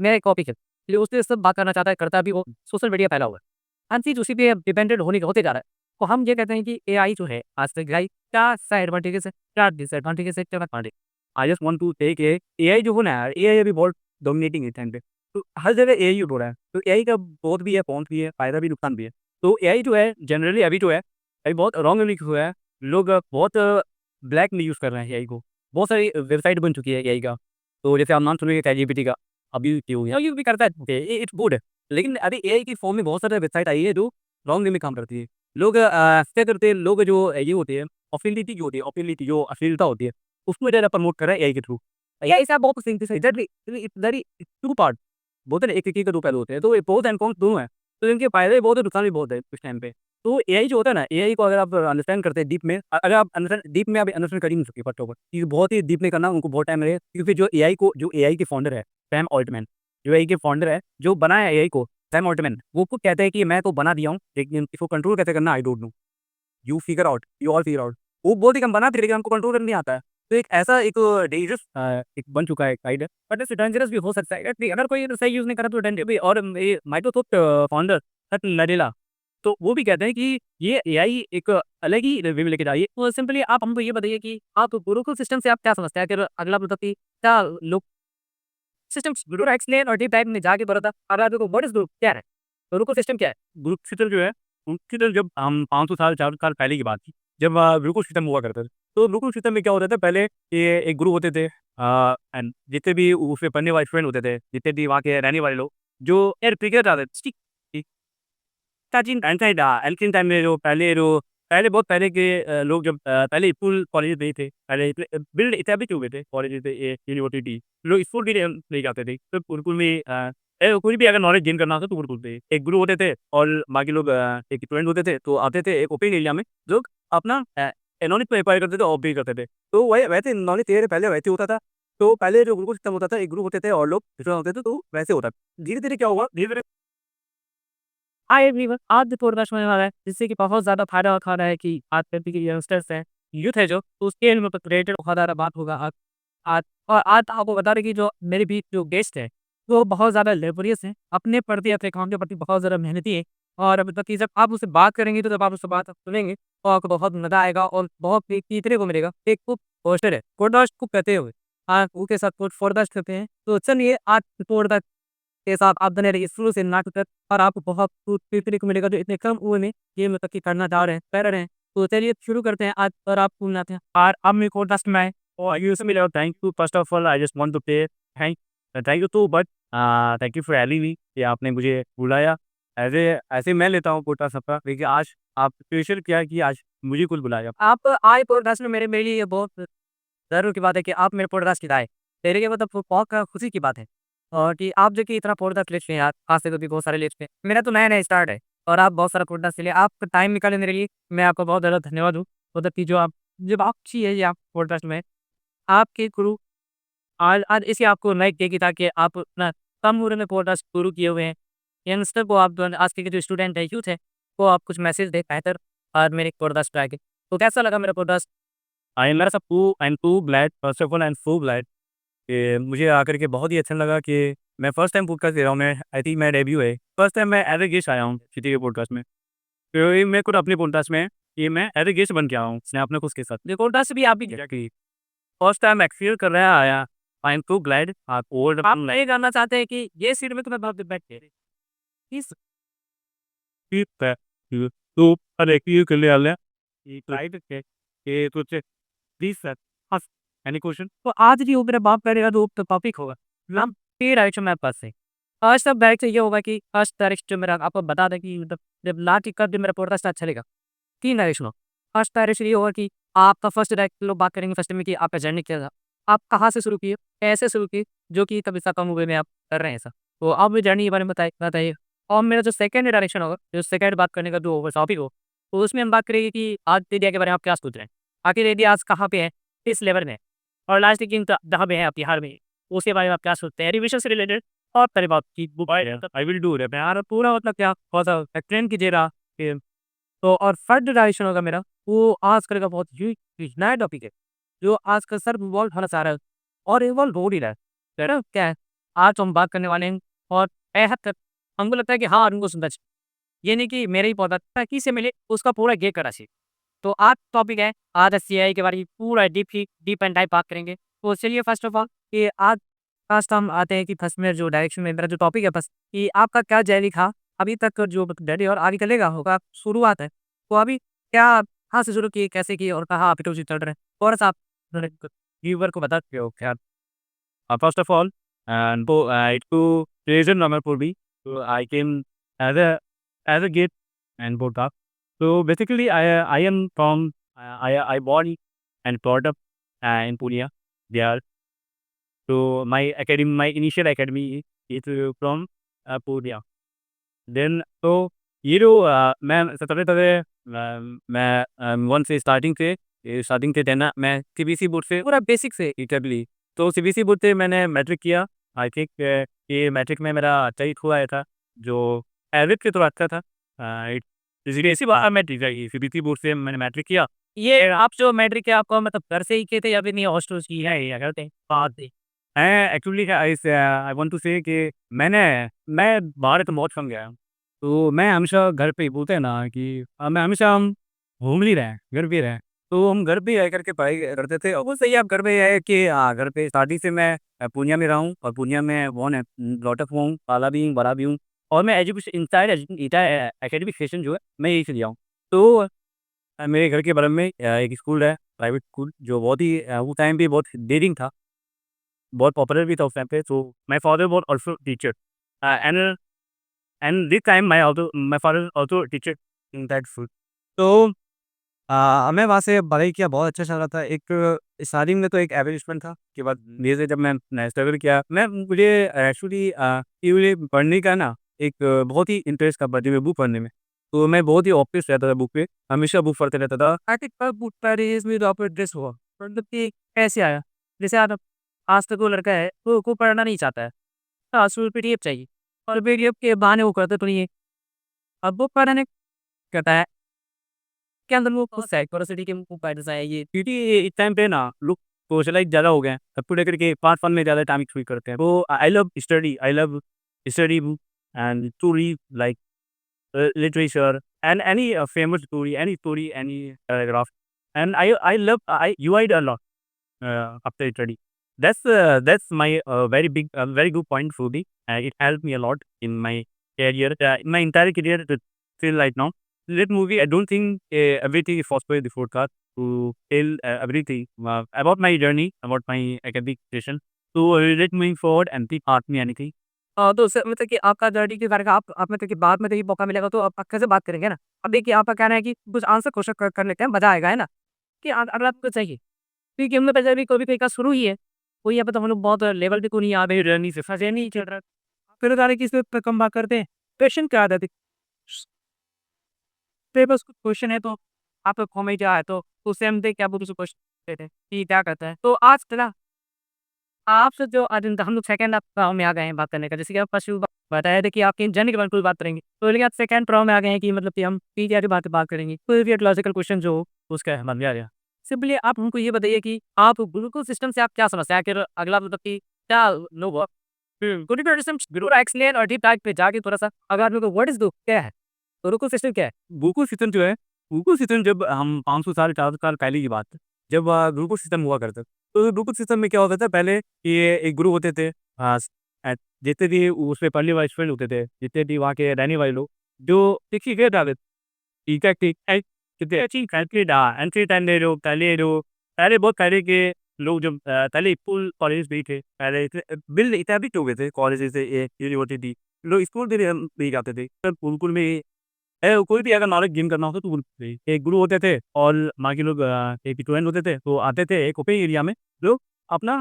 मेरा एक टॉपिक है, इसलिए उससे सब बात करना चाहता है, करता भी वो सोशल मीडिया फैला हुआ है। हर चीज़ उसी पे डिपेंडेंट होते जा रहा है। तो हम ये कहते हैं कि एआई जो है आज तक एआई क्या एडवांटेजेस है, क्या डिसएडवांटेजेस है, क्या advantage. I just want to take AI जो हो ना यार, एआई अभी बहुत डोमिनेटिंग है इस टाइम पे। तो हर जगह एआई यूज़ हो रहा है। तो एआई का बहुत भी है, कॉन्स भी है, फ़ायदा भी नुकसान भी है। तो एआई जो है जनरली अभी जो है, अभी बहुत रॉन्गली हुआ है। लोग बहुत ब्लैक में यूज़ कर रहे हैं एआई को। बहुत सारी वेबसाइट बन चुकी है एआई का। तो जैसे आप नाम सुनेंगे चैटजीपीटी का, अभी क्यों या यूज़ भी करता है, इट्स गुड। लेकिन अभी एआई की फॉर्म में बहुत सारे वेबसाइट आई है जो रॉन्ग वे में काम करती है। लोग क्या करते हैं, लोग जो ये होते हैं, ऑफ़िनिटी जो होती है, ऑफ़िनिटी जो अश्लीलता होती है, उसको ज़्यादा प्रमोट कर रहा है एआई के थ्रू। एआई से आप बहुत simple exactly it's very to part. बोलते हैं ना, एक सिक्के के 2 पहलू होते हैं, तो ये प्रोस एंड कॉन्स दोनों हैं। तो इनके फ़ायदे भी बहुत है, नुकसान भी बहुत है इस टाइम पे। तो एआई जो होता है ना, एआई को अगर आप अंडरस्टैंड करते हैं डीप में, अगर आप अंडरस्टैंड डीप में आप अंडरस्टैंड कर ही नहीं सकते फर्स्ट ऑफ ऑल, क्योंकि बहुत ही डीप में करना उनको बहुत टाइम लगेगा, क्योंकि जो एआई के फाउंडर है, सैम ऑल्टमैन, जो एआई के फाउंडर है, जो बनाया है एआई को, सैम ऑल्टमैन, वो खुद कहते हैं कि मैं तो बना दिया हूँ, लेकिन इसको कंट्रोल कैसे करना I don't know. You figure out, you all figure out. वो बोलते हैं कि हम बनाते हैं, लेकिन हमको कंट्रोल करना नहीं आता है। तो एक ऐसा एक डेंजरस एक बन चुका है गाइड, बट इससे डेंजरस भी हो सकता है। अगर कोई सही यूज़ नहीं करा तो डेंजर भी। और ये माइक्रोसॉफ्ट फाउंडर सत्य नडेला, तो वो भी कहते हैं कि ये एआई एक अलग ही वे में लेके जा रही है। तो सिंपली आप हमको ये बताइए कि आप गुरुकुल सिस्टम से आप क्या समझते हैं? अगर अगला मतलब कि क्या लोग सिस्टम्स गुरु एक्सप्लेन और डीप डाइव में जाके बताता अगर आपको व्हाट इज़ गुरु क्या है? गुरुकुल सिस्टम क्या है? गुरुकुल सिस्टम जो है, उनकी तो जब हम 500 साल 400 साल पहले की बात थी, जब गुरुकुल सिस्टम हुआ करता था। तो गुरुकुल सिस्टम में क्या होता था, पहले ये एक गुरु होते थे, एंड जितने भी उसमें पढ़ने वाले स्टूडेंट होते थे, जितने भी वहाँ के रहने वाले लोग, जो यार क्रिकेट आते थे, प्राचीन एंशिएंट टाइम में पहले बहुत पहले के लोग जब पहले स्कूल कॉलेज नहीं थे, पहले बिल्ड एस्टैब्लिश हुए थे कॉलेज थे, ये यूनिवर्सिटी, लोग स्कूल भी नहीं जाते थे, तो गुरुकुल में कोई भी अगर नॉलेज गेन करना होता तो गुरुकुल पे एक गुरु होते थे, और बाकी लोग एक स्टूडेंट होते थे, तो आते थे एक ओपन एरिया में, लोग अपना नॉलेज को एक्वायर करते थे और भी करते थे। तो वही वैसे नॉलेज तेरे पहले वैसे होता था। तो पहले जो गुरुकुल सिस्टम होता था, एक गुरु होते थे और लोग दूसरा होते थे, तो वैसे होता था। धीरे धीरे क्या हुआ, धीरे धीरे हाय एवरीवन, आज जो पॉडकास्ट होने वाला है, जिससे कि बहुत ज़्यादा फ़ायदा उठा रहा है कि आज कल के यंगस्टर्स हैं, यूथ है जो, तो उसके इल्म पे रिलेटेड बहुत ज़्यादा बात होगा आज। आज और आज आपको बता दें कि जो मेरे बीच जो गेस्ट है, वो बहुत ज़्यादा लेबोरियस हैं, अपने प्रति, अपने काम के प्रति बहुत ज़्यादा मेहनती है। और मतलब कि जब आप उससे बात करेंगे, तो जब आप उससे बात सुनेंगे, तो आपको बहुत मज़ा आएगा और बहुत सीखने को मिलेगा। एक वो पोस्टर है, पॉडकास्ट को कहते हुए, उसके साथ पॉडकास्ट करते हैं। तो चलिए आज पॉडकास्ट के साथ आप बने रहिए शुरू से नाक तक, और आपको बहुत कुछ सीखने को मिलेगा जो इतने कम उम्र में ये मतलब कि करना चाह रहे हैं, कर रहे हैं। तो चलिए शुरू करते हैं आज, और आप सुनाते हैं। और अब मेरे को लास्ट में और यू से मिलेगा, thank you first of all, I just want to say thank thank you too, but thank you for having me, कि आपने मुझे बुलाया। ऐसे मैं लेता हूँ पॉडकास्ट सबका, लेकिन आज आप स्पेशल क्या है कि आज मुझे कुछ बुलाया। आप आए पॉडकास्ट में, मेरे लिए ये बहुत गर्व की बात है कि आप मेरे पॉडकास्ट की आए। मेरे लिए मतलब बहुत खुशी की बात है। और कि आप जो कि इतना पॉडकास्ट लेते हैं यार, आज से तो भी बहुत सारे लेते हैं। मेरा तो नया-नया स्टार्ट है, और आप बहुत सारा पॉडकास्ट के लिए आप टाइम निकाले मेरे लिए, मैं आपका बहुत ज़्यादा धन्यवाद हूँ। मतलब कि जो आप जब आप अच्छी है ये आप पॉडकास्ट में, आपके गुरु आज इसलिए आपको लाइक देगी ताकि आप अपना कम उम्र में पॉडकास्ट शुरू किए हुए हैं। यंगस्टर को आप आज के जो स्टूडेंट है, यूथ है, को आप कुछ मैसेज दें बेहतर, और मेरे पॉडकास्ट पे आके। तो कैसा लगा मेरा podcast? I am too glad, first of all I am so glad कि मुझे आकर के बहुत ही अच्छा लगा कि मैं फर्स्ट टाइम पॉडकास्ट दे रहा हूँ। मैं आई थिंक मेरा डेब्यू है। फर्स्ट टाइम मैं एज़ अ गेस्ट आया हूँ किसी के पॉडकास्ट में। तो ये मैं खुद अपने पॉडकास्ट में ये मैं एज़ अ गेस्ट बन के आया हूँ, मैं अपने खुद के साथ। ये पॉडकास्ट भी आप भी एग्ज़ैक्टली फर्स्ट टाइम एक्सपीरियंस कर रहा आया। आई एम सो ग्लैड आप ये जानना चाहते हैं कि ये सीट में तुम्हें बहुत बैठ के इस ठीक है। तो अरे क्यों कर लिया ले ये राइट के कुछ प्लीज सर हाँ एनी क्वेश्चन तो आज भी वो मेरा बाप करेगा तो टॉपिक होगा नाम पे डायरेक्शन मैप पास से आज सब डायरेक्ट ये होगा कि फर्स्ट डायरेक्शन मेरा आपको बता दें कि मतलब जब लास्ट टिक कर जब मेरा पॉडकास्ट अच्छा चलेगा 3 डायरेक्शन हो। फर्स्ट डायरेक्शन ये होगा कि आपका फर्स्ट डायरेक्ट लोग बात करेंगे फर्स्ट में कि आपका जर्नी क्या था? आप कहाँ से शुरू किए? कैसे शुरू किए? जो कि तब इतना कम उम्र में आप कर रहे हैं ऐसा। तो आप मुझे जर्नी के बारे में बताइए। और मेरा जो सेकंड डायरेक्शन होगा, जो सेकंड बात करने का जो होगा टॉपिक हो, तो उसमें हम बात करेंगे कि आज इंडिया के बारे में आप क्या सोच रहे हैं? आखिर इंडिया आज कहाँ पे है? किस लेवल में है? और लास्ट की जहाँ पे है आप बिहार में, उसके बारे में आप क्या सोचते हैं? एजुकेशन से रिलेटेड और सारी बात की book I will do that यार पूरा मतलब क्या थोड़ा-सा एक्सप्लेन कीजिएगा कि तो और थर्ड डायरेक्शन होगा मेरा, वो आजकल का बहुत ही नया टॉपिक है, जो आजकल सर इवॉल्व होना चाह रहा है और इवॉल्व हो नहीं रहा है। क्या है? आज तो हम बात करने वाले हैं और बेहद तक हमको लगता है कि हाँ, उनको सुनना चाहिए। ये नहीं कि मेरे ही पौधा था, किसी से मिले उसका पूरा ये करना चाहिए। तो आज टॉपिक है, आज सीआई के बारे में पूरा डीप एंड डाइप बात करेंगे। तो चलिए फर्स्ट ऑफ ऑल कि आज फर्स्ट हम आते हैं कि फर्स्ट में जो डायरेक्शन में मेरा जो टॉपिक है बस कि आपका क्या जैविक था अभी तक जो डैडी और आगे चलेगा होगा शुरुआत है। तो अभी क्या कहाँ से शुरू किए, कैसे किए और कहाँ आप चल रहे हैं? थोड़ा-सा आप व्यूअर को बता सकते हो क्या? First of all, and to Treasure Namarpuri. So I came as a gift and brought up. So basically, I am from I born and brought up in Pune. There. So my initial academy is from Pune. Then तो ये जो मैं सबसे पहले मैं 1 से starting से 10 मैं सीबीएसई बोर्ड से पूरा बेसिक से एग्ज़ैक्टली। तो सीबीएसई बोर्ड से मैंने मैट्रिक किया। आई थिंक ये मैट्रिक में मेरा अच्छा ही हुआ था, जो एवरेज से थोड़ा अच्छा था। इट सीबीएसई मैट्रिक है, सीबीएसई बोर्ड से मैंने मैट्रिक किया। ये आप जो मैट्रिक है आपको मतलब घर से ही किए थे या फिर नहीं हॉस्टल की है या करते हैं? बात थी। मैं एक्चुअली आई वांट टू से कि मैं बाहर तो बहुत कम गया हूँ। तो मैं हमेशा घर पे ही बोलते हैं ना कि मैं हमेशा हम घूम ही रहे हैं, घर पे ही रहे हैं। तो हम घर पे ही रह करके पढ़ाई करते थे और वो सही है। आप घर पे है कि घर पे स्टार्टिंग से मैं पूर्णिया में रहा हूँ और पूर्णिया में बॉर्न है, ब्रॉट अप हुआ हूँ, पाला भी हूँ, बड़ा भी हूँ। और मैं एजुकेशन इंटायर एकेडमिक सेशन जो है मैं यहीं से लिया हूँ। तो मेरे घर के बगल में एक स्कूल है, प्राइवेट स्कूल, जो बहुत ही उस टाइम पे बहुत डेयरिंग था, बहुत पॉपुलर भी था उस टाइम पे। So my father was also teacher and this time my father also teacher in that school. तो मैं वहाँ से पढ़ाई किया, बहुत अच्छा चल रहा था। एक स्टार्टिंग में तो एक एवरेज स्टूडेंट था, उसके बाद धीरे-धीरे जब मैं स्ट्रगल किया, मुझे एक्चुअली ये मुझे पढ़ने का ना एक बहुत ही इंटरेस्ट था, पढ़ने में, बुक पढ़ने में। तो मैं बहुत ही ऑब्सेस्ड रहता था बुक पे, हमेशा बुक पढ़ते रहता था। आखिर कब बुक पेरिस में आपको एड्रेस हुआ? मतलब कि कैसे आया? जैसे आप आज तक वो लड़का है वो पढ़ना नहीं चाहता है। हाँ, उसको पीडीएफ चाहिए और पीडीएफ के बहाने वो करता तो नहीं है। अब वो पढ़ने कहता है के अंदर वो खुद साइकोलॉजिटी के मुँह पर है ये। क्योंकि इस टाइम पे ना लोग सोशलाइज़ ज़्यादा हो गए हैं, सबको लेकर के पास फन में ज़्यादा टाइम स्पेंड करते हैं। तो I love study book and to read like literature and any famous story, any story, any paragraph. And I love I UI'd a lot after study. That's my very good point for me. It helped me a lot in my career, in my entire career till right now. That movie, I don't think everything is possible in the podcast to tell everything about my journey, about my academic station. So let moving forward and please ask me anything. तो उससे मतलब कि आपका journey के बारे में आप मतलब कि बाद में कहीं मौका मिलेगा तो आप कैसे बात करेंगे ना? अब देखिए आपका कहना है कि कुछ आंसर क्वेश्चन कर लेते हैं, मज़ा आएगा, है ना? कि अगर आपको चाहिए क्योंकि हमने पहले भी कोई का शुरू ही है। कोई यहाँ पे तो हम लोग बहुत लेवल पे को नहीं आ रहे जर्नी से फँसे नहीं चल रहा। फिर बता रहे कि इस पे कम बात करते हैं। क्वेश्चन क्या आदत है? बस कुछ क्वेश्चन है तो आप कॉमेडी आया तो उससे हम देख के आप उसको क्वेश्चन देते हैं कि क्या करता है। तो आज चला आपसे जो आज हम लोग सेकंड पड़ाव में आ गए हैं बात करने का। जैसे कि आप फर्स्ट बताया था कि आपकी जर्नी के बारे में कोई बात करेंगे। तो लेकिन आज सेकंड पड़ाव में आ गए हैं कि मतलब कि हम पीटीआर की बात करेंगे। कोई भी एक लॉजिकल क्वेश्चन जो हो उसका मन में आ गया। सिंपली आप हमको ये बताइए कि आप गुरुकुल सिस्टम से आप क्या समझते हैं? आखिर अगला मतलब कि क्या लोग गुरुकुल सिस्टम गुरु एक्सप्लेन और डीप डाइव पे जाके थोड़ा-सा अगर आप लोग को व्हाट इज़ क्या है? गुरुकुल सिस्टम क्या है? गुरुकुल सिस्टम जो है, गुरुकुल सिस्टम जब हम 500 साल, 400 साल पहले की बात है, जब गुरुकुल सिस्टम हुआ करता था। तो गुरुकुल सिस्टम में क्या होता था, पहले ये एक गुरु होते थे, जितने भी उसमें पढ़ने वाले स्टूडेंट होते थे, जितने भी वहाँ के रहने वाले लोग, जो देखिए गए डाले एग्ज़ैक्टली कितने अच्छी फैसिलिटी एंट्री टाइम ले लो, पहले बहुत पहले के लोग जब पहले स्कूल कॉलेज भी थे, पहले इतने बिल्ड इस्टैब्लिश हो गए थे कॉलेजेस से, ये यूनिवर्सिटी, लोग स्कूल भी नहीं जाते थे। गुरुकुल में कोई भी अगर नॉलेज गेन करना होता तो गुरु थे। एक गुरु होते थे और बाकी लोग एक स्टूडेंट होते थे, तो आते थे एक ओपन एरिया में, लोग अपना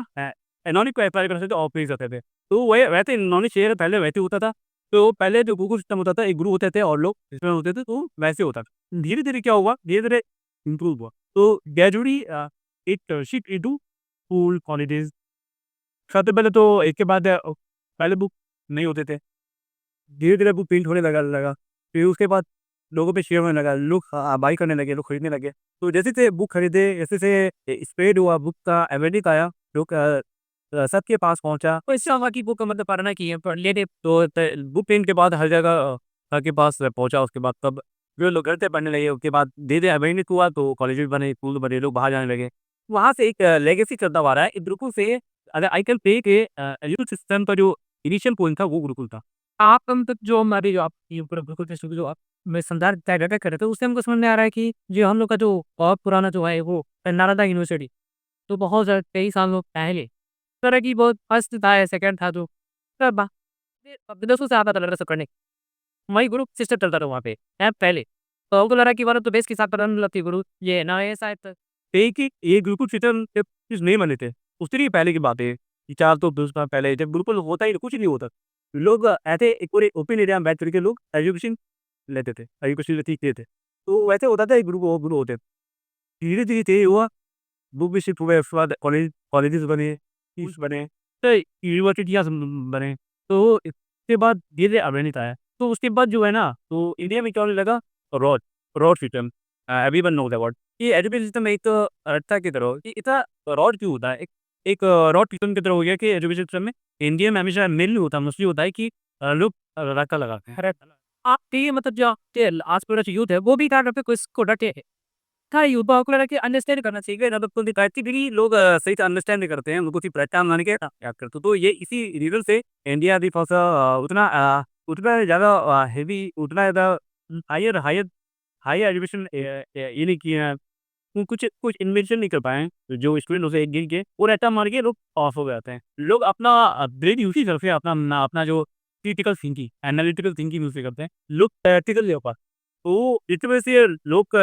नॉलेज को अप्लाई कर सकते थे और पेश करते थे। तो वही वैसे नॉलेज शेयर पहले वैसे होता था। तो पहले जो गुरुकुल सिस्टम होता था, एक गुरु होते थे और लोग इसमें होते थे, तो वैसे होता था। धीरे-धीरे क्या हुआ, धीरे-धीरे इम्प्रूव हुआ। तो gradually it shift into school, colleges. सबसे पहले तो एक के बाद पहले बुक नहीं होते थे। धीरे-धीरे बुक प्रिंट होने लगा। फिर उसके बाद लोगों पे शेयर होने लगा, लोग बाय करने लगे, लोग खरीदने लगे। तो जैसे-जैसे बुक खरीदे, जैसे-जैसे स्प्रेड हुआ बुक का अवेयरनेस आया, लोग सबके पास पहुँचा। तो इससे हुआ कि बुक मतलब पढ़ना की है, पढ़ लेने तो बुक पेन के बाद हर जगह सबके पास पहुँचा। उसके बाद तब जो लोग घर से पढ़ने लगे, उसके बाद धीरे-धीरे अवेयरनेस हुआ तो कॉलेजेस बने, स्कूल बने, लोग बाहर जाने लगे। वहाँ से एक लेगेसी चलता आ रहा है। गुरुकुल से अगर आई कैन से के एजुकेशन सिस्टम का जो इनिशियल पॉइंट था वो गुरुकुल था। आप मतलब जो हमारे जो आप ये पूरा बिल्कुल टेस्ट जो आप में संदर्भ तय कर रहे थे, उससे हमको समझ में आ रहा है कि जो हम लोग का जो बहुत पुराना जो है वो नालंदा यूनिवर्सिटी, तो बहुत ज़्यादा कई सालों पहले इस तरह की बहुत फर्स्ट था या सेकंड था जो तब विदेशों से आता था लड़का सब करने। वही ग्रुप सिस्टम चलता था वहाँ पे पहले। तो हमको लग रहा है कि वो तो बेस के साथ पता मतलब थी गुरु ये ना ये शायद एक ही ये गुरुकुल सिस्टम जब चीज़ नहीं बने थे, उससे भी पहले की बात है कि 4 तो 10 साल पहले जब गुरुकुल होता ही कुछ नहीं होता। लोग ऐसे एक पूरे ओपन एरिया में बैठ कर के लोग एजुकेशन लेते थे, एजुकेशन सीखते थे। तो वैसे होता था एक गुरु होते थे। धीरे-धीरे ये हुआ, बुक भी शिफ्ट हुए, उसके बाद कॉलेजेस बने, स्कूल्स बने, तो यूनिवर्सिटियाँ बने। तो इसके बाद धीरे-धीरे अवेयरनेस आया। तो उसके बाद जो है ना, तो इंडिया में क्या होने लगा, rod rod system everyone knows about. ये एजुकेशन सिस्टम एक तो रट्टा की तरह हो कि इतना रॉड क्यों होता है? एक एक रॉड सिस्टम की तरह हो गया कि एजुकेशन सिस्टम में इंडिया में हमेशा मेनली होता है, मोस्टली होता है कि लोग रट्टा लगाते हैं। करेक्ट। आप ये मतलब जो आपके आस-पड़ोस यूथ है वो भी क्या करते हैं कुछ को डटे है। हाँ, युवाओं को लगा कि अंडरस्टैंड करना चाहिए ना तो दिखाती भी लोग सही से अंडरस्टैंड नहीं करते हैं, उनको सिर्फ रट्टा मारने के याद करते हैं। तो ये इसी रीज़न से इंडिया अभी थोड़ा-सा उतना ज़्यादा हेवी उतना ज़्यादा हायर हायर हायर एजुकेशन ये नहीं किए हैं। कुछ कुछ इन्वेंशन नहीं कर पाए हैं, जो स्टूडेंट उसे गिन के वो रट्टा मार के लोग पास हो जाते हैं। लोग अपना ब्रेन यूज़ ही करते हैं, अपना जो critical thinking, analytical thinking use नहीं करते हैं। लोग प्रैक्टिकल नहीं हो पाते। तो इस वजह से लोग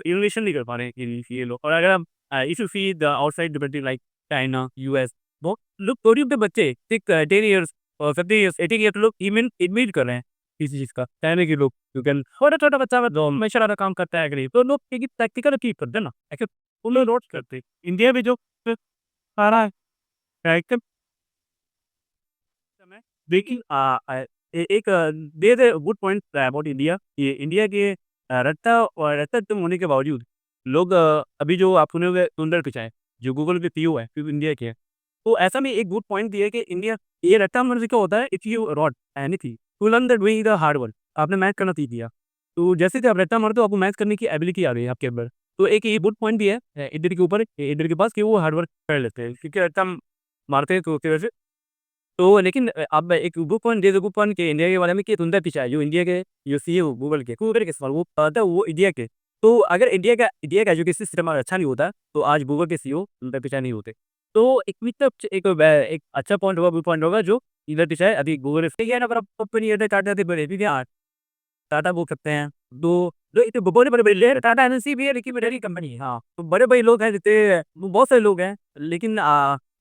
इनोवेशन नहीं कर पा रहे हैं ये लोग। और अगर हम if you see the outside country like China, US, वो लोग छोटे-छोटे बच्चे 10 इयर्स और 15 इयर्स, 18 इयर्स लोग इन्वेंट कर रहे हैं किसी चीज़ का। चाइना के लोग यू कैन छोटा-छोटा बच्चा जो हमेशा वाला काम करता है गरीब, तो लोग देखिए प्रैक्टिकल चीज़ करते हैं ना, ऐसे वो लोग नोट्स करते हैं। इंडिया में जो सारा प्रैक्टिकल समय देखिए एक there is a good point about India. ये इंडिया के रट्टा तुम होने के बावजूद लोग अभी जो आप सुने होंगे सुंदर पिचाई, जो गूगल के सीईओ है, वो इंडिया के हैं। तो ऐसा में एक गुड पॉइंट दिया है कि इंडिया ये रट्टा मारने से क्या होता है, if you rote anything to learn the doing the hard work, आपने मैथ करना सीख लिया। तो जैसे कि आप रट्टा मारते हो आपको मैथ करने की एबिलिटी आ रही है आपके अंदर। तो एक ये गुड पॉइंट भी है इंडियन के ऊपर, इंडियन के पास कि वो हार्ड वर्क कर लेते हैं, क्योंकि रट्टा मारते हैं तो उसकी वजह से। तो लेकिन अब एक बुक वन दे दो बुक वन के इंडिया के बारे में कि सुंदर पिचाई जो इंडिया के जो सीईओ गूगल के सवाल वो था वो इंडिया के। तो अगर इंडिया का एजुकेशन सिस्टम अगर अच्छा नहीं होता, तो आज गूगल के सीईओ सुंदर पिचाई नहीं होते। तो एक मतलब एक अच्छा पॉइंट होगा, गुड पॉइंट होगा जो सुंदर पिचाई अभी गूगल से है ना, पर कंपनी है टाटा से बड़े भी हैं, टाटा बोल सकते हैं। तो जो इतने बड़े-बड़े ले टाटा एमएनसी भी है लेकिन बड़ी कंपनी है। हाँ, तो बड़े-बड़े लोग हैं जैसे बहुत सारे लोग हैं, लेकिन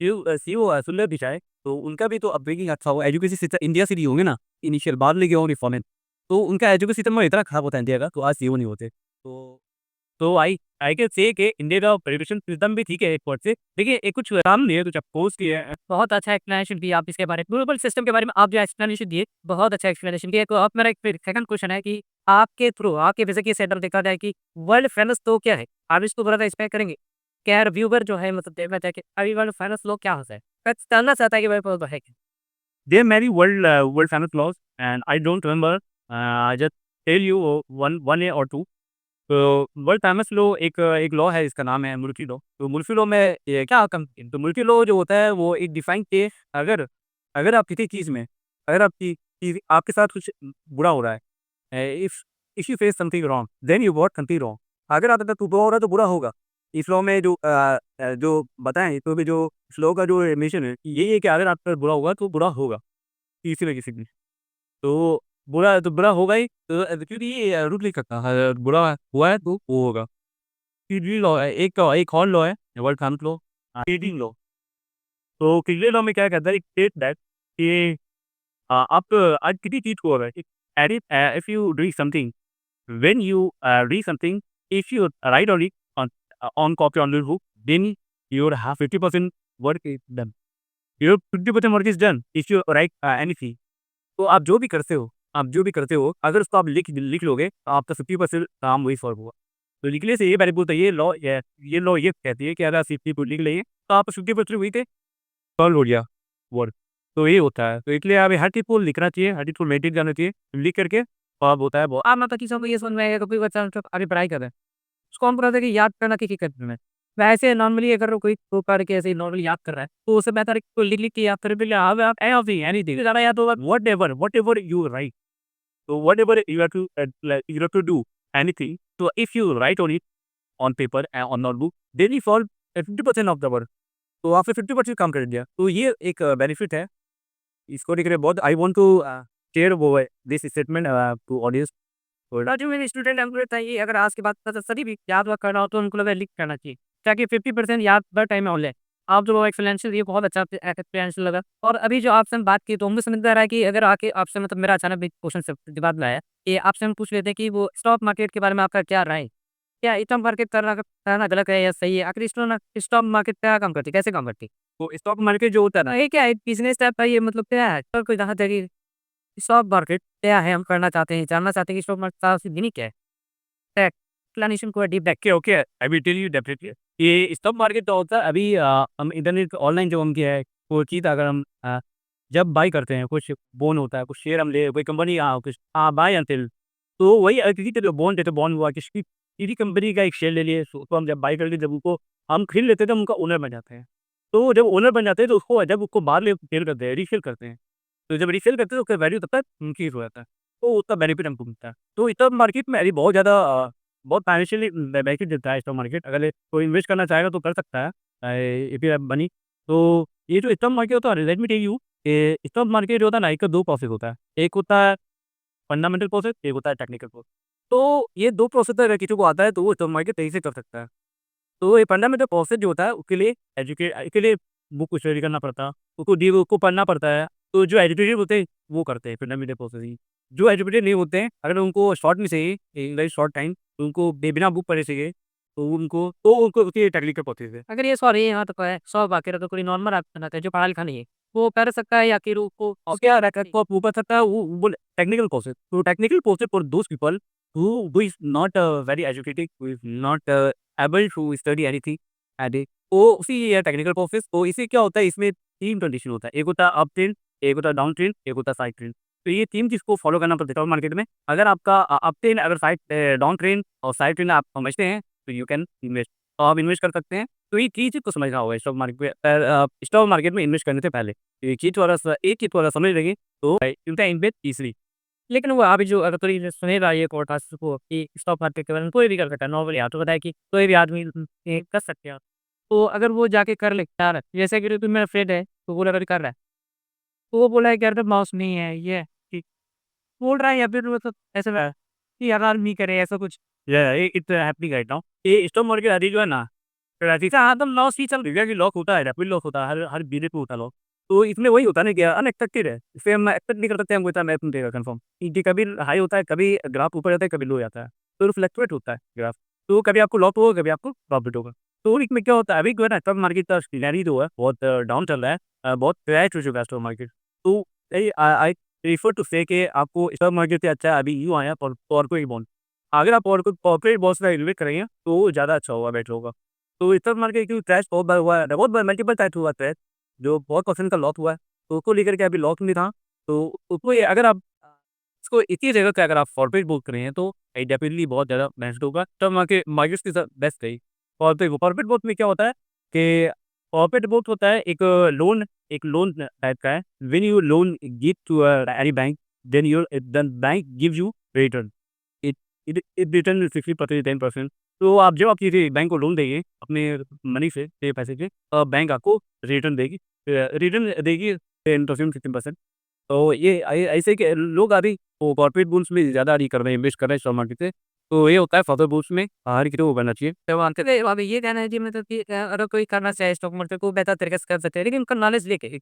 सीईओ सुंदर पिचाई तो उनका भी तो अपब्रिंगिंग अच्छा हुआ, एजुकेशन सिस्टम इंडिया से नहीं होंगे ना, इनिशियल बाद में गए होंगे फॉरेन। तो उनका एजुकेशन सिस्टम इतना खराब होता है इंडिया का, तो आज सीईओ नहीं होते। तो आई कैन से कि इंडिया का एजुकेशन सिस्टम भी ठीक है एक वर्ड से। देखिए एक कुछ काम नहीं है, कुछ अफ़सोस की है। बहुत अच्छा एक्सप्लेनेशन दिया आप इसके बारे में। ग्लोबल सिस्टम के बारे में आप जो एक्सप्लेनेशन दिए, बहुत अच्छा एक्सप्लेनेशन दिया। तो अब मेरा एक फिर सेकंड क्वेश्चन है कि आपके थ्रू आपके वजह के सेटअप देखा जाए कि वर्ल्ड फेमस तो क्या है? आप इसको थोड़ा-सा एक्सप्लेन करेंगे? क्या रिव्यूअर जो है मतलब देखना चाहे कि अभी वर्ल्ड फेमस लोग क्या होता है? मैं जानना चाहता है कि भाई वो है क्या? There are many world famous laws, and I don't remember. I just tell you one or two. तो वर्ल्ड फेमस लॉ एक लॉ है, इसका नाम है मुर्फी लॉ। तो मुर्फी लॉ में ये क्या कम तो मुर्फी लॉ जो होता है वो एक डिफाइन के अगर अगर आप किसी चीज़ में अगर आपकी चीज़ आपके साथ कुछ बुरा हो रहा है, if you face something wrong then you got something wrong. अगर आपके साथ कुछ बुरा हो रहा है तो बुरा होगा। इस लॉ में जो बताएँ तो भी जो इस लॉ का जो एमिशन है यही है कि अगर आपके साथ बुरा होगा तो बुरा होगा, किसी न किसी दिन। तो बुरा होगा ही, तो क्योंकि ये रूल नहीं करता है, बुरा हुआ है तो वो होगा। तीसरी लॉ है, एक और लॉ है world famous law, trading law. तो तीसरे लॉ में क्या कहता है, इट स्टेट्स दैट कि आप आज किसी चीज़ को अगर if you do something when you read something, if you write on it on copy on book, then your have 50% work is done. Your 50% work is done if you write anything. तो आप जो भी करते हो, अगर उसको आप लिख लोगे, तो आपका 50% काम वही सॉल्व होगा। तो लिखने से ये बेनिफिट होता है, ये लॉ ये कहती है कि अगर आप 50% लिख लेंगे, तो आप 50% वही थे सॉल्व हो गया वर्क। तो ये होता है। तो इसलिए अभी हर चीज़ को लिखना चाहिए, हर चीज़ को मेंटेन करना चाहिए। लिख करके अब होता है बहुत आप मतलब किसी को ये समझ में आएगा कोई बच्चा मतलब अभी पढ़ाई कर रहा है, उसको हम पता था कि याद करना किसी करने में। वैसे नॉर्मली अगर कोई को पढ़ के ऐसे ही नॉर्मली याद कर रहा है, तो उससे बेहतर है कि कोई लिख-लिख के याद करे बिल्कुल आप एनीथिंग एनीथिंग ज़्यादा याद होगा whatever you right, so whatever you have to like you have to do anything. So if you write on it on paper and on notebook, then you solve 50% of the work. तो आपसे 50% काम कर दिया। तो ये एक benefit है। इसको लेकर बहुत आई वांट टू शेयर वो है दिस स्टेटमेंट टू ऑडियंस। और जो मेरे स्टूडेंट हमको लगता है कि अगर आज के बाद पता स्टडी भी याद वाद करना हो तो उनको लगा लिख करना चाहिए, ताकि 50% याद हर टाइम में हो ले। आप जो एक्सप्लेनेशन दिए बहुत अच्छा एक्सप्लेनेशन लगा। और अभी जो आपसे हम बात की तो मुझे समझ में आ रहा है कि अगर आके आपसे मतलब मेरा अचानक एक क्वेश्चन से दिमाग में आया कि आपसे हम पूछ लेते हैं कि वो स्टॉक मार्केट के बारे में आपका क्या राय है? क्या स्टॉक मार्केट करना गलत है या सही है? आखिर स्टॉक मार्केट क्या काम करती है? कैसे काम करती है? तो स्टॉक मार्केट जो होता है ना, ये क्या है बिज़नेस टाइप का ये मतलब क्या है? और कोई जहाँ तक कि स्टॉक मार्केट क्या है? हम करना चाहते हैं, जानना चाहते हैं कि स्टॉक मार्केट का मीनिंग क्या है? एक्सप्लेनेशन को deep okay, okay, I will tell you definitely. ये स्टॉक मार्केट तो होता है अभी हम इंटरनेट ऑनलाइन जो हम किया है, कोई चीज़ अगर हम जब बाय करते हैं, कुछ बॉन्ड होता है, कुछ शेयर हम ले कोई कंपनी कुछ बाय एंड सेल। तो वही किसी का जो बॉन्ड है तो बॉन्ड हुआ किसी कंपनी का एक शेयर ले लिए, उसको हम जब बाय करके जब उनको हम खरीद लेते हैं तो हम उनका ओनर बन जाते हैं। तो जब ओनर बन जाते हैं तो उसको जब उसको बाद में सेल करते हैं, रीसेल करते हैं। तो जब रीसेल करते हैं तो उसका वैल्यू तब तक इंक्रीज़ हो जाता है। तो उसका बेनिफिट हमको मिलता है। तो स्टॉक मार्केट में अभी बहुत ज़्यादा बहुत फाइनेंशियली बेनिफिट देता है स्टॉक मार्केट। अगर कोई इन्वेस्ट करना चाहेगा तो कर सकता है इफ यू हैव मनी। तो ये जो स्टॉक मार्केट होता है, लेट मी टेल यू कि स्टॉक मार्केट जो होता है ना, इसका 2 प्रोसेस होता है। एक होता है फंडामेंटल प्रोसेस, एक होता है टेक्निकल प्रोसेस। तो ये 2 प्रोसेस अगर किसी को आता है तो वो स्टॉक मार्केट सही से कर सकता है। तो ये फंडामेंटल प्रोसेस जो होता है उसके लिए इसके लिए बुक स्टडी करना पड़ता है, उसको पढ़ना पड़ता है। तो जो एजुकेटेड होते हैं वो करते हैं फंडामेंटल प्रोसेस ही। जो एजुकेटेड नहीं होते हैं, अगर उनको शॉर्ट में चाहिए इन वेरी शॉर्ट टाइम, तो उनको बिना बुक पढ़े चाहिए, तो उनको उसकी टेक्निकल प्रोसेस है। अगर ये सॉरी यहाँ तक है 100 बाकी अगर कोई नॉर्मल आदमी है जो पढ़ा लिखा नहीं है, वो कर सकता है या फिर उसको और क्या रहता है, आपको ऊपर सकता है वो टेक्निकल प्रोसेस। तो technical process for those people who is not very educated, who is not able to study anything at a, वो उसी ये टेक्निकल प्रोसेस। तो इससे क्या होता है, इसमें 3 कंडीशन होता है। एक होता है अप ट्रेंड, एक होता है डाउन ट्रेंड, एक होता है साइड ट्रेंड। तो ये 3 चीज़ को फॉलो करना पड़ता है स्टॉक मार्केट में। अगर आपका अप ट्रेंड अगर डाउन ट्रेंड और साइड ट्रेंड आप समझते हैं, तो यू कैन इन्वेस्ट, तो आप इन्वेस्ट कर सकते हैं। तो ये 3 चीज़ को समझना होगा स्टॉक मार्केट में इन्वेस्ट करने से पहले। ये चीज़ थोड़ा-सा एक चीज़ थोड़ा समझ लेंगे तो यू कैन इन्वेस्ट ईज़िली। लेकिन वो अभी जो अगर कोई सुनेगा ये पॉडकास्ट को कि स्टॉक मार्केट के बारे में कोई भी कर सकता है नॉर्मली आप तो बताया कि कोई भी आदमी ये कर सकते हैं। तो अगर वो जाके कर ले यार जैसे कि मेरा फ्रेंड है तो वो अगर कर रहा है, तो वो बोला है कि यार माउस नहीं है ये है, ठीक बोल रहा है या फिर मतलब ऐसा कि यार नहीं करे ऐसा कुछ। या इट्स हैपनिंग राइट नाउ। ये स्टॉक मार्केट अभी जो है ना, कराची से एकदम लॉस ही चल रही है कि लॉक होता है, रैपिड लॉक होता है, हर हर महीने पे होता है लॉक। तो इसमें वही होता है ना कि अनएक्सपेक्टेड है। इसे हम एक्सपेक्ट नहीं कर सकते, हमको इतना मैप नहीं देगा कंफर्म कि कभी हाई होता है, कभी ग्राफ ऊपर जाता है, कभी लो जाता है। तो फ्लक्चुएट होता है ग्राफ। तो कभी आपको लॉस होगा, कभी आपको प्रॉफिट होगा। तो इसमें क्या होता है, अभी जो है ना स्टॉक मार्केट का सिनेरियो जो है बहुत डाउन चल रहा है, बहुत क्रैश हो चुका है स्टॉक मार्केट। तो आई प्रेफर टू से कि आपको स्टॉक मार्केट से अच्छा है अभी यूँ आया कॉर्पोरेट बॉन्ड। अगर आप कॉर्पोरेट बॉन्ड्स में इन्वेस्ट करेंगे तो ज़्यादा अच्छा होगा, बेटर होगा। तो स्टॉक मार्केट क्योंकि क्रैश बहुत बार हुआ है, बहुत बार मल्टीपल टाइम हुआ क्रैश, जो बहुत परसेंट का लॉस हुआ है। तो उसको लेकर के अभी लॉस नहीं था, तो उसको ये अगर आप इसको इसी जगह पे अगर आप कॉर्पोरेट बुक कर रहे हैं तो डेफिनिटली बहुत ज़्यादा बेस्ट होगा। स्टॉक मार्केट मार्केट्स के साथ बेस्ट है। कॉर्पोरेट बॉन्ड में क्या होता है कि कॉर्पोरेट बॉन्ड होता है एक लोन टाइप का है। When you loan give to any bank, then bank gives you return. It it return 60% 10%। तो आप जब आप किसी बैंक को लोन देंगे अपने मनी से, अपने पैसे से, बैंक आपको रिटर्न देगी। रिटर्न देगी 10% 15%। तो ये ऐसे के लोग अभी वो कॉर्पोरेट बॉन्ड्स में ज़्यादा अभी कर रहे हैं, इन्वेस्ट कर रहे हैं स्टॉक मार्केट से। तो ये होता है फर्दर बॉन्ड्स में हर किसी को करना चाहिए। तो मानते थे अब ये कहना है जी मतलब कि अगर कोई करना चाहे स्टॉक मार्केट को बेहतर तरीके से कर सकते हैं लेकिन उनका नॉलेज लेके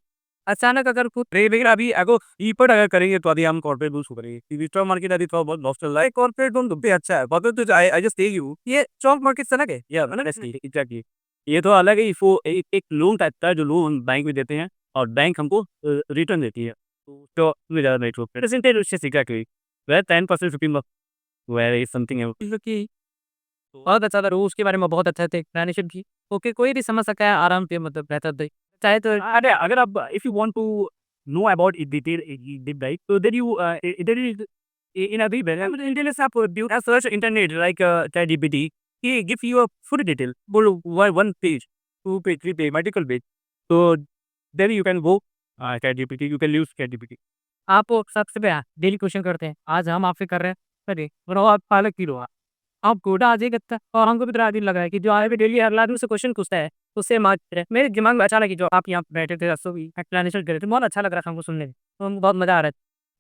अचानक अगर कुछ लेकिन अभी अगो ईपट अगर करेंगे तो अभी हम कॉर्पोरेट बॉन्ड्स को करेंगे, क्योंकि स्टॉक मार्केट अभी थोड़ा बहुत लॉस चल रहा है। कॉर्पोरेट बॉन्ड भी अच्छा है, कॉर्पोरेट तो आई जस्ट टेल यू ये स्टॉक मार्केट से अलग है या एग्जैक्टली। ये तो अलग है, वो एक लोन टाइप का है जो लोन बैंक में देते हैं और बैंक हमको रिटर्न देती है। तो उसमें ज़्यादा नहीं छूट परसेंटेज उससे एग्जैक्टली वह 10% 15 वह इज समथिंग है। मतलब कि बहुत अच्छा था उसके बारे में बहुत अच्छा थे एक्सप्लेनेशन की ओके कोई भी समझ सका है आराम से मतलब बेहतर थे चाहे तो अरे अगर आप if you want to know about in detail deep dive तो then you there is in a web internet से आप you search internet like ChatGPT ही give you a full detail बोलो one page two page three page multiple page तो then you can go ChatGPT you can use ChatGPT आप सबसे पहले daily question करते हैं, आज हम आपसे कर रहे हैं, करिए, और आप पालक की लो आप कोटा आ जाएगा इतना। और हमको भी इतना दिन लगा है कि जो आए भी डेली हर आदमी से क्वेश्चन पूछता है, उससे मार्क है। मेरे दिमाग में अचानक ही जो आप यहाँ पे बैठे थे, रसों की एक्सप्लेनेशन कर रहे थे, बहुत अच्छा लग रहा था हमको सुनने में, तो हमको बहुत मज़ा आ रहा है।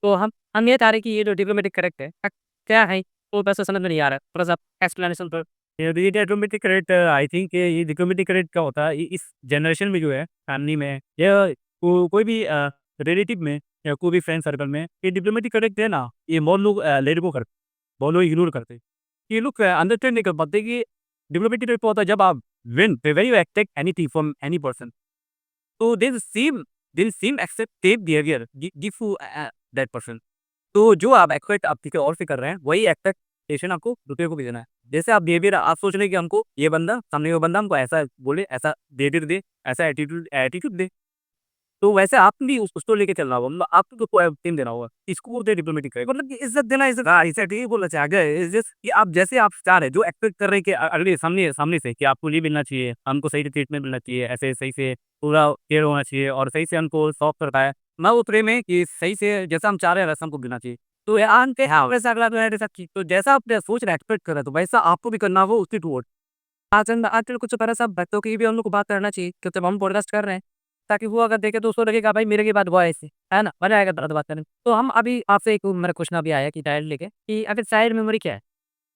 तो हम ये चाह रहे हैं कि ये जो डिप्लोमेटिक करेक्ट है, क्या है, वो वैसे समझ में नहीं आ रहा है, थोड़ा-सा एक्सप्लेनेशन पर। ये डिप्लोमेटिक क्रेडिट आई थिंक ये डिप्लोमेटिक क्रेडिट क्या होता है इस जनरेशन में जो है फैमिली में या कोई भी रिलेटिव में या कोई भी फ्रेंड सर्कल में ये डिप्लोमेटिक क्रेडिट है ना ये बहुत लोग लेट गो करते बहुत लोग इग्नोर करते ये लोग अंडरस्टैंड नहीं कर पाते कि डिप्लोमेटिक क्रेडिट होता है जब आप win when you expect anything from any person तो the same expect same behaviour give to that person तो जो आप एक्सपेक्ट आप किसी और से कर रहे हैं, वही एक्सपेक्टेशन आपको दूसरे को भी देना है। जैसे आप बिहेवियर आप सोच रहे हैं कि हमको ये बंदा सामने वाला बंदा हमको ऐसा बोले, ऐसा बिहेवियर दे, ऐसा एटीट्यूड एटीट्यूड दे। तो वैसे आप भी उसको लेके चलना होगा मतलब आपको तो टीम देना होगा। इसको बोलते हैं डिप्लोमेटिक करेक्ट मतलब कि इज़्ज़त देना इज़्ज़त इज़्ज़त ये बोलना चाह गए इज़ जस्ट कि आप जैसे आप चाह रहे हैं, जो एक्सपेक्ट कर रहे हैं कि अगले सामने सामने से कि आपको ये मिलना चाहिए, हमको सही से ट्रीटमेंट मिलना चाहिए, ऐसे सही से पूरा केयर होना चाहिए और सही से हमको सॉल्व करता है। मैं उस वे में कि सही से जैसा हम चाह रहे हैं वैसा हमको मिलना चाहिए। तो यहाँ पे हाँ, वैसा अगला जो है वैसा की तो जैसा आप सोच रहे हैं, एक्सपेक्ट कर रहे हैं, तो वैसा आपको भी करना होगा उसके टुवर्ड। आजकल कुछ तरह सब बच्चों की भी हम लोग को बात करना चाहिए क्योंकि हम पॉडकास्ट कर रहे हैं, ताकि वो अगर देखे तो उसको लगेगा भाई मेरे की बात वो ऐसी, है ना? मज़ा आएगा बात करने में। तो हम अभी आपसे एक मेरा क्वेश्चन अभी आया कि चाइल्ड लेके कि अगर चाइल्ड मेमोरी क्या है?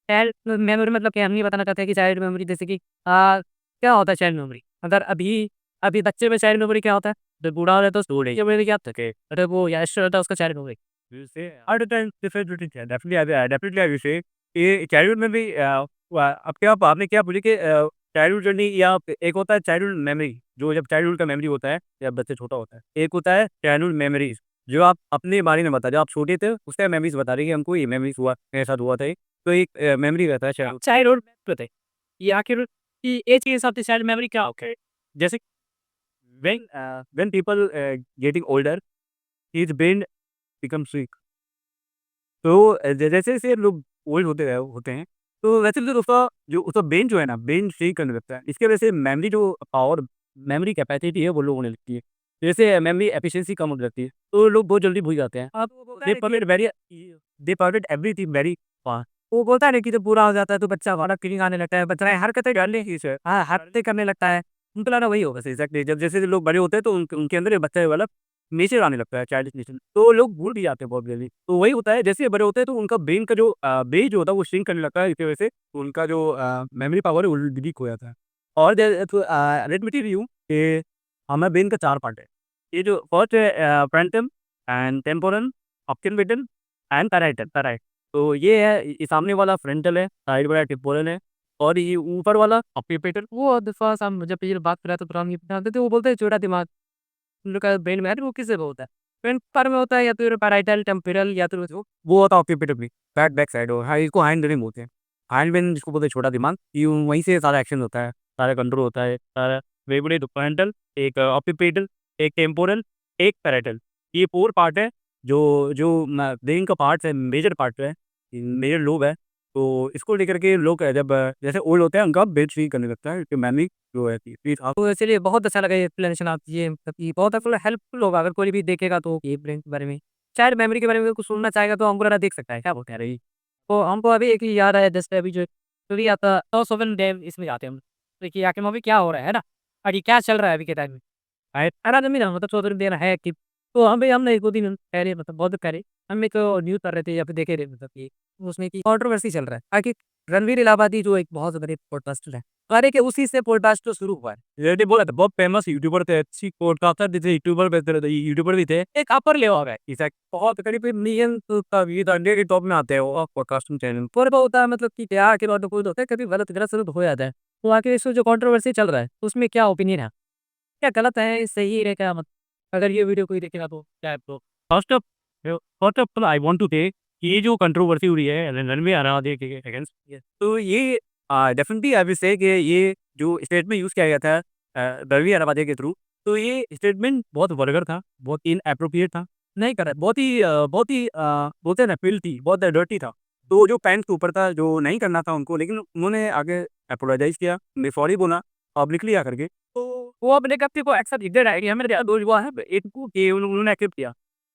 चाइल्ड मेमोरी मतलब क्या हम ये बताना चाहते हैं कि चाइल्ड मेमोरी जैसे कि क्या होता है चाइल्ड मेमोरी? अगर अभी अभी बच्चे में चाइल्ड मेमोरी क्या होता है? जब बूढ़ा हो जाता है तो बूढ़े की मेमोरी क्या होता है? अरे वो यंगस्टर होता है उसका child memory. You say all the time different things है definitely definitely I will say ये चाइल्डहुड में भी अब क्या आपने क्या बोली कि चाइल्डहुड जर्नी या एक होता है चाइल्डहुड मेमोरी जो जब चाइल्डहुड का मेमोरी होता है जब बच्चे छोटा होता है एक होता है चाइल्डहुड मेमोरीज जो आप अपने बारे में बता जब आप छोटे थे उसका मेमोरीज बता रहे कि हमको ये मेमोरीज हुआ मेरे साथ हुआ था ये। तो एक मेमोरी रहता है चाइल्डहुड चाइल्डहुड बताइए ये आखिर कि एज के हिसाब से चाइल्ड मेमोरी क्या होता है? जैसे when people getting older his brain becomes week तो जैसे-जैसे लोग ओल्ड होते हैं, तो वैसे फिर उसका ब्रेन जो है ना, ब्रेन सही करने लगता है। इसकी वजह से मेमोरी जो पावर मेमोरी कैपेसिटी है, वो लो होने लगती है। जैसे मेमोरी एफिशिएंसी कम होने लगती है, तो लोग बहुत जल्दी भूल जाते हैं। अब वो बोलता दे है कि forget very they forget everything very fast. वो बोलता है ना कि जब बूढ़ा हो जाता है तो बच्चा वाला फीलिंग आने लगता है, बच्चा हरकतें करने की हरकतें करने लगता है। उनको लगा वही होगा। बस एग्ज़ैक्टली जब जैसे लोग बड़े होते हैं, तो उनके अंदर ये बच्चा वाला नेचर आने लगता है, चाइल्डिश नेचर। तो लोग भूल भी जाते हैं बहुत जल्दी। तो वही होता है, जैसे ये बड़े होते हैं, तो उनका ब्रेन का जो ब्रेन जो होता है, वो श्रिंक करने लगता है। इसकी वजह से उनका जो मेमोरी पावर है, वो वीक हो जाता है। और लेट मी टेल यू कि हमारे ब्रेन का 4 पार्ट है। ये जो फर्स्ट है frontal and temporal, occipital and parietal. तो ये है ये सामने वाला फ्रंटल है, साइड वाला टेम्पोरल है और ये ऊपर वाला ऑक्सीपिटल। वो दफ़ा हम जब ये बात कर रहे थे तो हम ये जानते थे वो बोलते हैं छोटा दिमाग, उन लोग का ब्रेन में है वो किससे बोलता है? ब्रेन पर में होता है या फिर पैराइटल, टेम्पोरल या फिर वो होता है ऑक्यूपेटिव ब्रेन, बैक बैक साइड हो हाँ, इसको हाइंड ब्रेन बोलते हैं। हाइंड ब्रेन जिसको बोलते हैं छोटा दिमाग, ये वहीं से सारा एक्शन होता है, सारा कंट्रोल होता है, सारा वेबुलर फ्रंटल, एक ऑक्यूपेटल, एक टेम्पोरल, एक पैराइटल। ये 4 पार्ट है जो जो ब्रेन का पार्ट्स है, मेजर पार्ट है, मेजर लोब है। तो इसको लेकर के लोग जब जैसे ओल्ड होते हैं उनका ब्रेन वीक करने लगता है, कि मेमोरी जो है फिर आप तो चलिए बहुत अच्छा लगा ये एक्सप्लेनेशन आप ये मतलब कि बहुत हेल्पफुल होगा अगर कोई भी देखेगा तो ये ब्रेन के बारे में। शायद मेमोरी के बारे में कुछ सुनना चाहेगा तो अंकुर देख सकता है, क्या बोलते हैं? अरे! तो हमको अभी एक ही याद आया जस्ट अभी जो स्टोरी आता तो सोवेन डैम इसमें जाते हैं हम। देखिए आखिर में अभी क्या हो रहा है ना? अभी क्या चल रहा है अभी के टाइम में? अरे जमीन मतलब सोवेन डैम है कि तो हमने 1-2 दिन पहले मतलब बहुत पहले हम एक न्यूज़ कर रहे थे या फिर देखे थे मतलब कि उसमें कि कंट्रोवर्सी चल रहा है। आखिर रणवीर इलाहाबादी जो एक बहुत बड़े पॉडकास्टर हैं, कह रहे कि उसी से पॉडकास्ट तो शुरू हुआ है। रिलेटिव बोला था, बहुत फेमस यूट्यूबर थे, अच्छी पॉडकास्टर जैसे यूट्यूबर भी थे। एक अपर लेवल हो गए। इनफैक्ट बहुत करीब मिलियन का व्यूज इंडिया के टॉप में आते हैं वो पॉडकास्टिंग चैनल। थोड़ा बहुत होता है मतलब कि प्यार के बाद कोई होता है कभी गलत गलत सलत हो जाता है। तो आखिर इसमें जो कंट्रोवर्सी चल रहा है उसमें क्या ओपिनियन है? क्या गलत है, सही है क्या मतलब? अगर ये वीडियो कोई देखेगा तो क्या है तो first of first of all I want to say ये जो कंट्रोवर्सी हो रही है रणवीर अरोड़ा के अगेंस्ट, तो ये डेफिनेटली आई विल से कि ये जो स्टेटमेंट यूज़ किया गया था रणवीर अरोड़ा के थ्रू, तो ये स्टेटमेंट बहुत वल्गर था, बहुत इनएप्रोप्रिएट था, नहीं कर बहुत ही बोलते हैं ना फ़िल्थी, बहुत डर्टी था। तो जो पैंट के ऊपर था, जो नहीं करना था उनको, लेकिन उन्होंने आगे एपोलोजाइज़ किया, उन्हें सॉरी बोला पब्लिकली आकर के। तो वो अपने गलती को एक्सेप्ट इधर आएगी मेरे दोस्त हुआ है इनको कि उन्होंने एक्सेप्ट किया।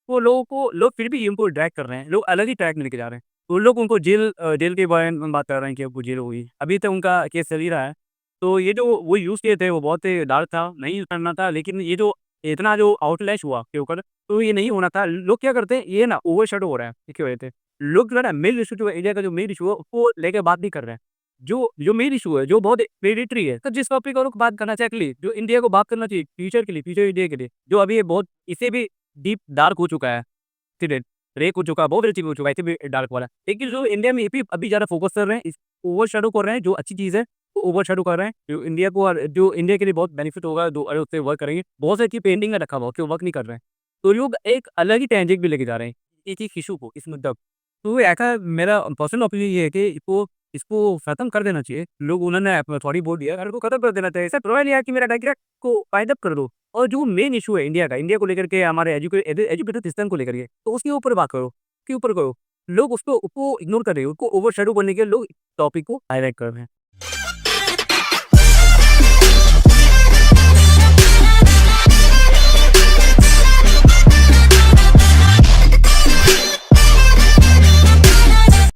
वो लोग फिर भी इनको ड्रैग कर रहे हैं, लोग अलग ही ट्रैक में लेके जा रहे हैं। तो लोग उनको जेल के बारे में बात कर रहे हैं कि अब वो जेल हुई। अभी तक उनका केस चल ही रहा है। तो ये जो वो यूज़ किए थे वो बहुत ही डार्क था, नहीं यूज़ करना था, लेकिन ये जो इतना जो आउटलैश हुआ के ऊपर, तो ये नहीं होना था। लोग क्या करते हैं, ये ना ओवरशैडो हो रहा है इसकी वजह से। लोग जो है ना मेन इश्यू जो है, इंडिया का जो मेन इश्यू है उसको लेके बात नहीं कर रहे हैं। जो जो मेन इश्यू है, जो बहुत प्रेडेटरी है, तो जिस टॉपिक और बात करना चाहिए एक्चुअली जो इंडिया को बात करना चाहिए फ्यूचर के लिए, फ्यूचर इंडिया के लिए, जो अभी ये बहुत इससे भी डीप डार्क हो चुका है, एक्सीडेंट, रेप हो चुका है, बहुत सारी चीज़ हो चुका है, इससे भी डार्क वाला। लेकिन जो इंडिया में ये भी अभी ज़्यादा फोकस कर रहे हैं, इस ओवरशैडो कर रहे हैं, जो अच्छी चीज़ है, वो ओवरशैडो कर रहे हैं, जो इंडिया को और जो इंडिया के लिए बहुत बेनिफिट होगा, दो अगर उसपे वर्क करेंगे, बहुत सारी चीज़ पेंडिंग में रखा हुआ है, क्यों वर्क नहीं कर रहे हैं। तो लोग एक अलग ही टैंजेंट में लेके जा रहे हैं, एक-एक इश्यू को, इस मुद्दा को। तो ऐसा मेरा पर्सनल ओपिनियन ये है कि इसको खत्म कर देना चाहिए। लोग उन्होंने सॉरी बोल दिया, अगर इसको खत्म कर देना चाहिए। ऐसा थोड़ा नहीं है कि मेरा डायरेक्ट को वाइंड अप कर दो। और जो मेन इश्यू है इंडिया का, इंडिया को लेकर के हमारे एजुकेशन सिस्टम को लेकर के, तो उसके ऊपर बात करो, उसके ऊपर करो। लोग उसको इग्नोर कर रहे हैं, उसको ओवरशैडो करने के लिए लोग टॉपिक को हाईलाइट कर रहे हैं।